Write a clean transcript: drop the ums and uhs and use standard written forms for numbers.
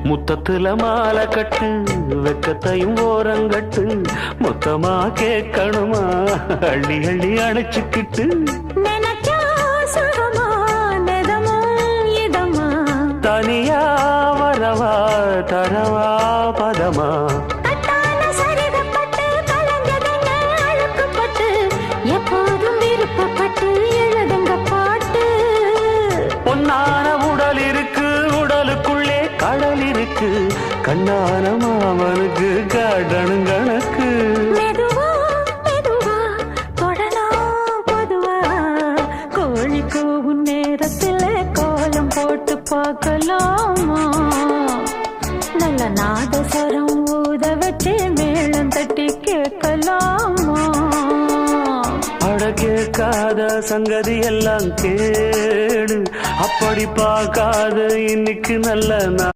முத்தத்துல மாலை கட்டு வெக்கத்தையும் ஓரங்கட்டு மொத்தமா கேட்கணுமா அள்ளி அள்ளி அணைச்சுக்கிட்டு தனியா வரவா தரவா பதமா எப்போதும் விருப்பப்பட்டு எழுதுங்க பாட்டு பொன்னான உடல் இருக்கு உடலுக்குள்ளே கடல் இருக்கு கண்ணான மாமனுக்கு காடணும் கணக்கு மெதுவா மெதுவா தொடலாம் பொதுவா கோழி கூவும் நேரத்தில் கோலம் போட்டு பார்க்கலாமா நல்ல நாதஸ்வரம் ஊத வச்சு மேளம் தட்டி கேட்கலாமா அட கேட்காத சங்கதி எல்லாம் கேடு அப்படி பார்க்காத இன்னைக்கு நல்ல